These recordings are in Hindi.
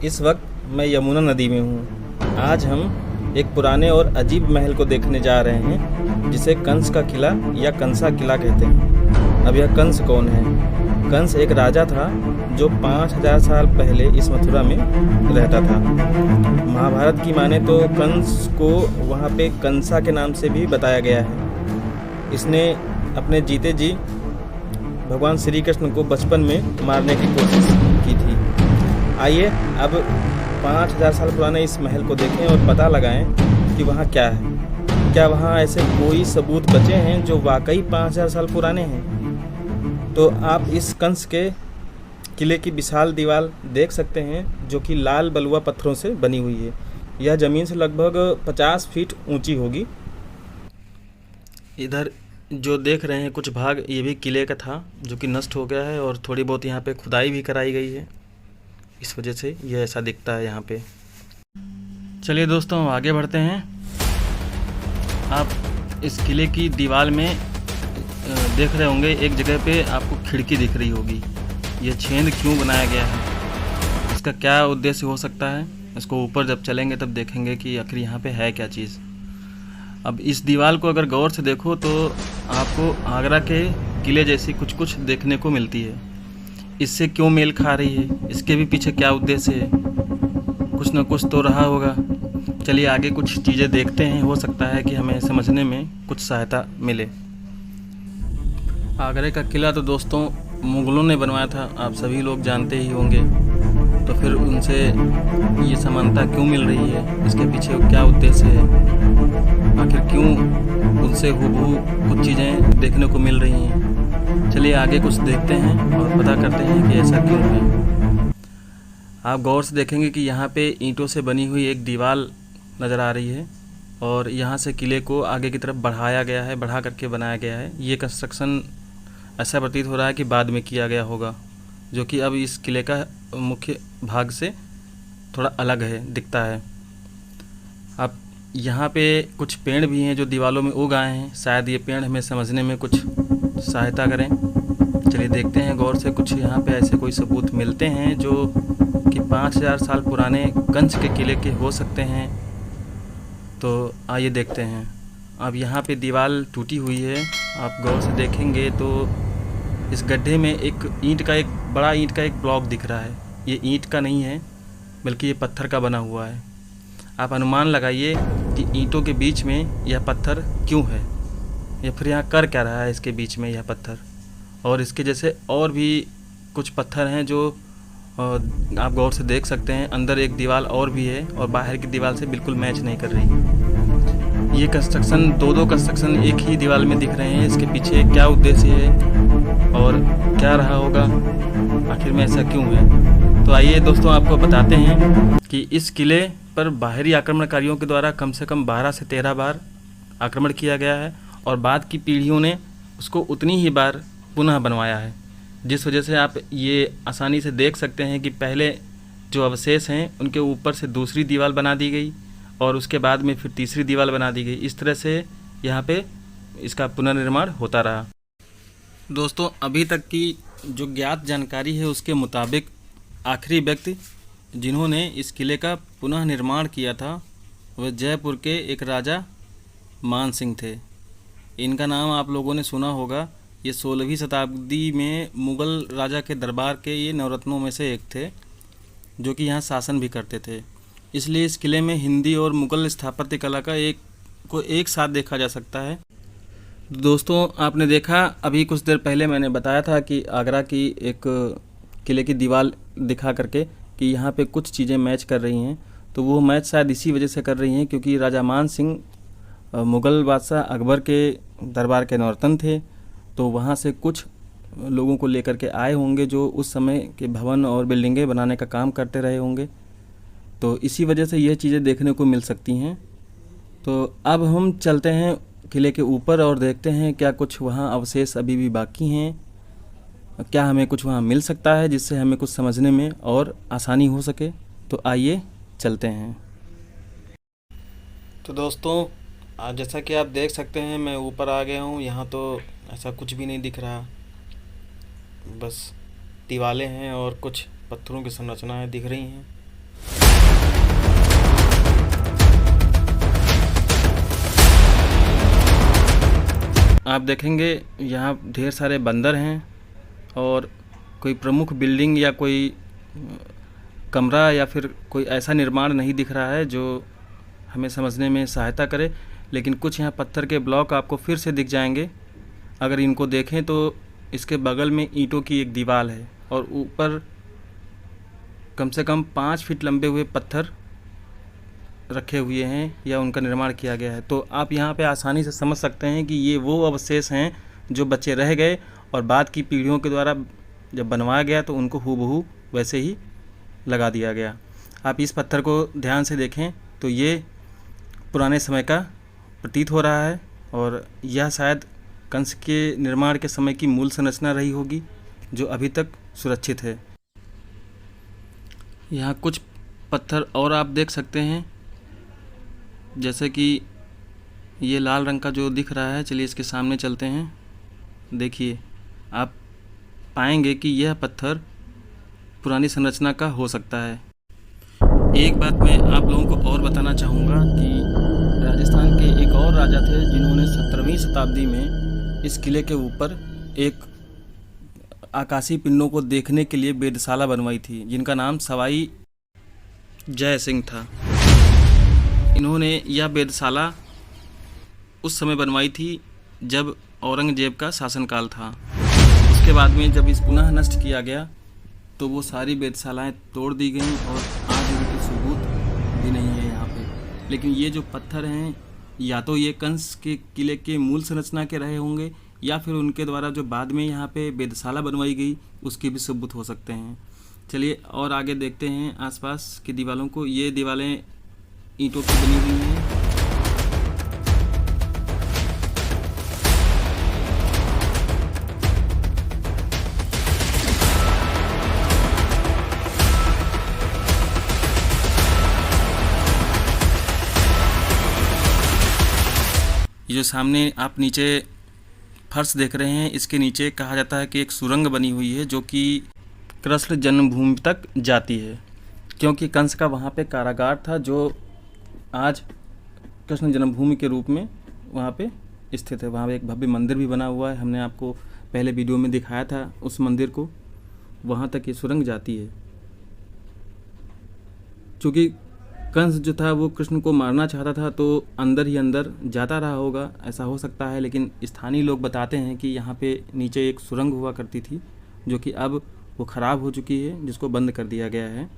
इस वक्त मैं यमुना नदी में हूँ। आज हम एक पुराने और अजीब महल को देखने जा रहे हैं जिसे कंस का किला या कंसा किला कहते हैं। अब यह कंस कौन है? कंस एक राजा था जो 5000 साल पहले इस मथुरा में रहता था। महाभारत की माने तो कंस को वहाँ पे कंसा के नाम से भी बताया गया है। इसने अपने जीते जी भगवान श्री कृष्ण को बचपन में मारने की कोशिश की थी। आइए अब 5000 साल पुराने इस महल को देखें और पता लगाएं कि वहाँ क्या है। क्या वहाँ ऐसे कोई सबूत बचे हैं जो वाकई 5000 साल पुराने हैं? तो आप इस कंस के किले की विशाल दीवार देख सकते हैं जो कि लाल बलुआ पत्थरों से बनी हुई है। यह ज़मीन से लगभग 50 फीट ऊंची होगी। इधर जो देख रहे हैं कुछ भाग ये भी किले का था जो कि नष्ट हो गया है और थोड़ी बहुत यहाँ पे खुदाई भी कराई गई है। इस वजह से यह ऐसा दिखता है यहाँ पे। चलिए दोस्तों आगे बढ़ते हैं। आप इस किले की दीवार में देख रहे होंगे एक जगह पे आपको खिड़की दिख रही होगी। ये छेद क्यों बनाया गया है, इसका क्या उद्देश्य हो सकता है, इसको ऊपर जब चलेंगे तब देखेंगे कि आखिर यहाँ पे है क्या चीज़। अब इस दीवार को अगर गौर से देखो तो आपको आगरा के किले जैसी कुछ कुछ देखने को मिलती है। इससे क्यों मेल खा रही है, इसके भी पीछे क्या उद्देश्य है, कुछ न कुछ तो रहा होगा। चलिए आगे कुछ चीज़ें देखते हैं, हो सकता है कि हमें समझने में कुछ सहायता मिले। आगरे का किला तो दोस्तों मुग़लों ने बनवाया था, आप सभी लोग जानते ही होंगे। तो फिर उनसे ये समानता क्यों मिल रही है, इसके पीछे क्या उद्देश्य है, आखिर क्यों उनसे हूबहू कुछ चीज़ें देखने को मिल रही हैं। चलिए आगे कुछ देखते हैं और पता करते हैं कि ऐसा क्यों है। आप गौर से देखेंगे कि यहाँ पे ईंटों से बनी हुई एक दीवार नज़र आ रही है और यहाँ से किले को आगे की तरफ बढ़ाया गया है, बढ़ा करके बनाया गया है। ये कंस्ट्रक्शन ऐसा प्रतीत हो रहा है कि बाद में किया गया होगा, जो कि अब इस किले का मुख्य भाग से थोड़ा अलग है, दिखता है। अब यहाँ पे कुछ पेड़ भी हैं जो दीवारों में उग आए हैं, शायद ये पेड़ हमें समझने में कुछ सहायता करें। चलिए देखते हैं गौर से, कुछ यहाँ पे ऐसे कोई सबूत मिलते हैं जो कि 5000 साल पुराने कंस के किले के हो सकते हैं। तो आइए देखते हैं। अब यहाँ पे दीवार टूटी हुई है, आप गौर से देखेंगे तो इस गड्ढे में एक बड़ा ईंट का एक ब्लॉक दिख रहा है। ये ईंट का नहीं है बल्कि ये पत्थर का बना हुआ है। आप अनुमान लगाइए कि ईंटों के बीच में यह पत्थर क्यों है, या फिर यहाँ कर क्या रहा है इसके बीच में यह पत्थर। और इसके जैसे और भी कुछ पत्थर हैं जो आप गौर से देख सकते हैं। अंदर एक दीवार और भी है और बाहर की दीवार से बिल्कुल मैच नहीं कर रही। ये कंस्ट्रक्शन दो कंस्ट्रक्शन एक ही दीवार में दिख रहे हैं। इसके पीछे क्या उद्देश्य है और क्या रहा होगा, आखिर में ऐसा क्यों है। तो आइए दोस्तों आपको बताते हैं कि इस किले पर बाहरी आक्रमणकारियों के द्वारा कम से कम 12 से 13 बार आक्रमण किया गया है और बाद की पीढ़ियों ने उसको उतनी ही बार पुनः बनवाया है, जिस वजह से आप ये आसानी से देख सकते हैं कि पहले जो अवशेष हैं उनके ऊपर से दूसरी दीवार बना दी गई और उसके बाद में फिर तीसरी दीवार बना दी गई। इस तरह से यहाँ पे इसका पुनर्निर्माण होता रहा। दोस्तों अभी तक की जो ज्ञात जानकारी है उसके मुताबिक आखिरी व्यक्ति जिन्होंने इस किले का पुनः निर्माण किया था वह जयपुर के एक राजा मान सिंह थे। इनका नाम आप लोगों ने सुना होगा। ये 16वीं शताब्दी में मुग़ल राजा के दरबार के ये नवरत्नों में से एक थे जो कि यहाँ शासन भी करते थे। इसलिए इस किले में हिंदी और मुग़ल स्थापत्य कला का एक साथ देखा जा सकता है। दोस्तों आपने देखा अभी कुछ देर पहले मैंने बताया था कि आगरा की एक किले की दीवार दिखा करके कि यहाँ पे कुछ चीज़ें मैच कर रही हैं। तो वो मैच शायद इसी वजह से कर रही हैं क्योंकि राजा मान सिंह मुग़ल बादशाह अकबर के दरबार के नवरत्न थे। तो वहाँ से कुछ लोगों को लेकर के आए होंगे जो उस समय के भवन और बिल्डिंगें बनाने का काम करते रहे होंगे। तो इसी वजह से यह चीज़ें देखने को मिल सकती हैं। तो अब हम चलते हैं किले के ऊपर और देखते हैं क्या कुछ वहाँ अवशेष अभी भी बाकी हैं, क्या हमें कुछ वहाँ मिल सकता है जिससे हमें कुछ समझने में और आसानी हो सके। तो आइए चलते हैं। तो दोस्तों जैसा कि आप देख सकते हैं मैं ऊपर आ गया हूँ। यहाँ तो ऐसा कुछ भी नहीं दिख रहा, बस दीवारें हैं और कुछ पत्थरों की संरचनाएं दिख रही हैं। आप देखेंगे यहाँ ढेर सारे बंदर हैं और कोई प्रमुख बिल्डिंग या कोई कमरा या फिर कोई ऐसा निर्माण नहीं दिख रहा है जो हमें समझने में सहायता करे। लेकिन कुछ यहाँ पत्थर के ब्लॉक आपको फिर से दिख जाएंगे। अगर इनको देखें तो इसके बगल में ईंटों की एक दीवार है और ऊपर कम से कम 5 फीट लंबे हुए पत्थर रखे हुए हैं या उनका निर्माण किया गया है। तो आप यहाँ पे आसानी से समझ सकते हैं कि ये वो अवशेष हैं जो बचे रह गए और बाद की पीढ़ियों के द्वारा जब बनवाया गया तो उनको हूबहू वैसे ही लगा दिया गया। आप इस पत्थर को ध्यान से देखें तो ये पुराने समय का प्रतीत हो रहा है और यह शायद कंस के निर्माण के समय की मूल संरचना रही होगी जो अभी तक सुरक्षित है। यहाँ कुछ पत्थर और आप देख सकते हैं, जैसे कि ये लाल रंग का जो दिख रहा है। चलिए इसके सामने चलते हैं। देखिए आप पाएंगे कि यह पत्थर पुरानी संरचना का हो सकता है। एक बात मैं आप लोगों को और बताना चाहूँगा कि राजस्थान के एक और राजा थे जिन्होंने 17वीं शताब्दी में इस किले के ऊपर एक आकाशीय पिंडों को देखने के लिए वेधशाला बनवाई थी, जिनका नाम सवाई जय सिंह था। इन्होंने यह वेधशाला उस समय बनवाई थी जब औरंगजेब का शासनकाल था। उसके बाद में जब इस पुनः नष्ट किया गया तो वो सारी वेधशालाएं तोड़ दी गईं और आज उनके सबूत भी नहीं है यहाँ पे। लेकिन ये जो पत्थर हैं या तो ये कंस के किले के मूल संरचना के रहे होंगे या फिर उनके द्वारा जो बाद में यहाँ पे वेधशाला बनवाई गई उसके भी सबूत हो सकते हैं। चलिए और आगे देखते हैं आसपास की दीवारों को। ये दीवारें ईंटों की बनी हुई हैं। ये जो सामने आप नीचे फर्श देख रहे हैं, इसके नीचे कहा जाता है कि एक सुरंग बनी हुई है जो कि कृष्ण जन्मभूमि तक जाती है, क्योंकि कंस का वहाँ पे कारागार था जो आज कृष्ण जन्मभूमि के रूप में वहाँ पे स्थित है। वहाँ पे एक भव्य मंदिर भी बना हुआ है। हमने आपको पहले वीडियो में दिखाया था उस मंदिर को। वहाँ तक ये सुरंग जाती है। चूँकि कंस जो था वो कृष्ण को मारना चाहता था तो अंदर ही अंदर जाता रहा होगा, ऐसा हो सकता है। लेकिन स्थानीय लोग बताते हैं कि यहाँ पे नीचे एक सुरंग हुआ करती थी जो कि अब वो ख़राब हो चुकी है, जिसको बंद कर दिया गया है।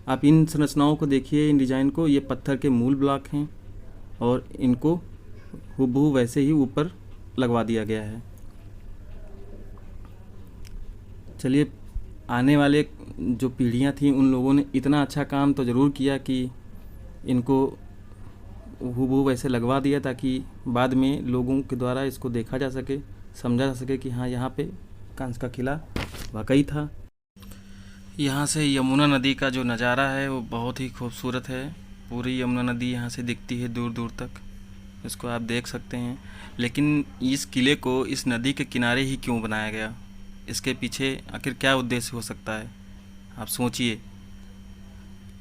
आप इन संरचनाओं को देखिए, इन डिज़ाइन को। ये पत्थर के मूल ब्लॉक हैं और इनको हूबहू वैसे ही ऊपर लगवा दिया गया है। चलिए, आने वाले जो पीढ़ियां थीं उन लोगों ने इतना अच्छा काम तो ज़रूर किया कि इनको हूबहू वैसे लगवा दिया ताकि बाद में लोगों के द्वारा इसको देखा जा सके, समझा जा सके कि हाँ, यहाँ पे कंस का किला वाकई था। यहाँ से यमुना नदी का जो नज़ारा है वो बहुत ही खूबसूरत है। पूरी यमुना नदी यहाँ से दिखती है दूर दूर तक, इसको आप देख सकते हैं। लेकिन इस किले को इस नदी के किनारे ही क्यों बनाया गया? इसके पीछे आखिर क्या उद्देश्य हो सकता है? आप सोचिए।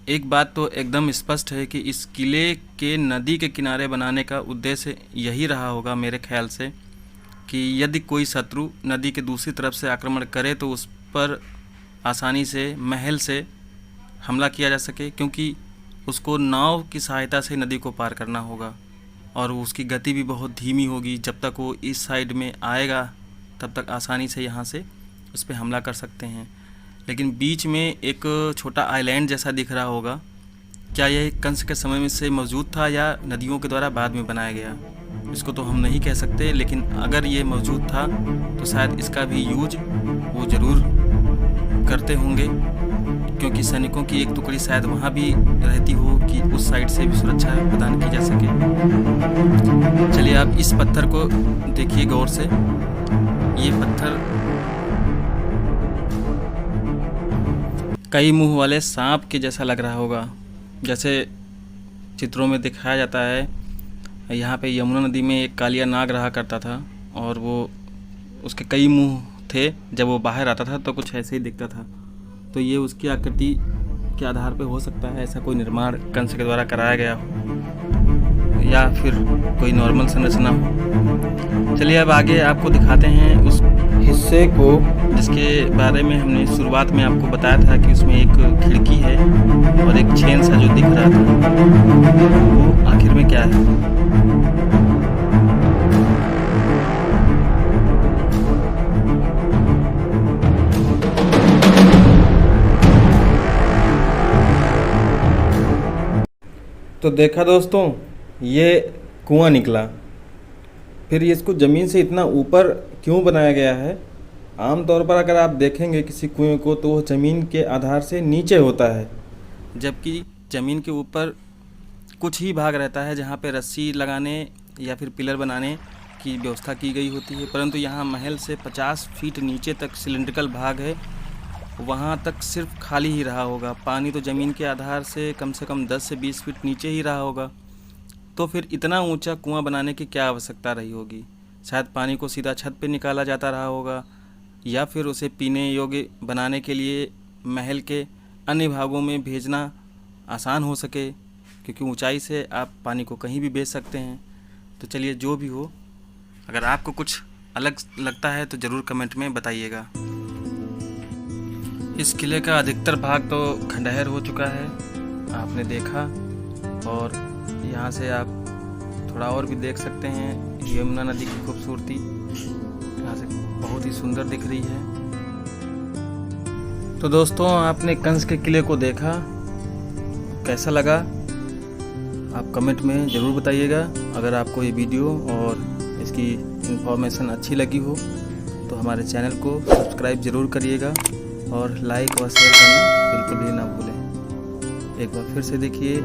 एक बात तो एकदम स्पष्ट है कि इस किले के नदी के किनारे बनाने का उद्देश्य यही रहा होगा मेरे ख्याल से कि यदि कोई शत्रु नदी के दूसरी तरफ से आक्रमण करे तो उस पर आसानी से महल से हमला किया जा सके, क्योंकि उसको नाव की सहायता से नदी को पार करना होगा और उसकी गति भी बहुत धीमी होगी। जब तक वो इस साइड में आएगा तब तक आसानी से यहाँ से उस पर हमला कर सकते हैं। लेकिन बीच में एक छोटा आइलैंड जैसा दिख रहा होगा, क्या यह कंस के समय में से मौजूद था या नदियों के द्वारा बाद में बनाया गया? इसको तो हम नहीं कह सकते, लेकिन अगर ये मौजूद था तो शायद इसका भी यूज वो ज़रूर करते होंगे, क्योंकि सैनिकों की एक टुकड़ी शायद वहाँ भी रहती हो कि उस साइड से भी सुरक्षा प्रदान की जा सके। चलिए, आप इस पत्थर को देखिए गौर से। ये पत्थर कई मुंह वाले सांप के जैसा लग रहा होगा, जैसे चित्रों में दिखाया जाता है। यहाँ पे यमुना नदी में एक कालिया नाग रहा करता था और वो उसके कई मुंह थे। जब वो बाहर आता था तो कुछ ऐसे ही दिखता था। तो ये उसकी आकृति के आधार पे हो सकता है ऐसा कोई निर्माण कंस के द्वारा कराया गया हो। या फिर कोई नॉर्मल संरचना हो। चलिए अब आगे आपको दिखाते हैं उस हिस्से को जिसके बारे में हमने शुरुआत में आपको बताया था कि उसमें एक खिड़की है और एक छेद सा जो दिख रहा था, वो आखिर में क्या है। तो देखा दोस्तों, ये कुआं निकला। फिर इसको ज़मीन से इतना ऊपर क्यों बनाया गया है? आमतौर पर अगर आप देखेंगे किसी कुएं को तो वह ज़मीन के आधार से नीचे होता है, जबकि ज़मीन के ऊपर कुछ ही भाग रहता है जहाँ पे रस्सी लगाने या फिर पिलर बनाने की व्यवस्था की गई होती है। परंतु यहाँ महल से 50 फीट नीचे तक सिलेंड्रिकल भाग है, वहाँ तक सिर्फ खाली ही रहा होगा। पानी तो ज़मीन के आधार से कम 10 से 20 फीट नीचे ही रहा होगा। तो फिर इतना ऊंचा कुआं बनाने की क्या आवश्यकता रही होगी? शायद पानी को सीधा छत पे निकाला जाता रहा होगा, या फिर उसे पीने योग्य बनाने के लिए महल के अन्य भागों में भेजना आसान हो सके, क्योंकि ऊंचाई से आप पानी को कहीं भी भेज सकते हैं। तो चलिए, जो भी हो, अगर आपको कुछ अलग लगता है तो ज़रूर कमेंट में बताइएगा। इस किले का अधिकतर भाग तो खंडहर हो चुका है, आपने देखा। और यहाँ से आप थोड़ा और भी देख सकते हैं यमुना नदी की खूबसूरती, यहाँ से बहुत ही सुंदर दिख रही है। तो दोस्तों, आपने कंस के किले को देखा, कैसा लगा आप कमेंट में ज़रूर बताइएगा। अगर आपको ये वीडियो और इसकी इन्फॉर्मेशन अच्छी लगी हो तो हमारे चैनल को सब्सक्राइब ज़रूर करिएगा और लाइक और शेयर करना बिल्कुल भी ना भूलें। एक बार फिर से देखिए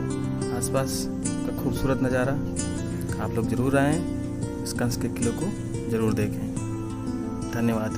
आसपास का खूबसूरत नज़ारा। आप लोग ज़रूर आएँ, इस कंस के किले को ज़रूर देखें। धन्यवाद।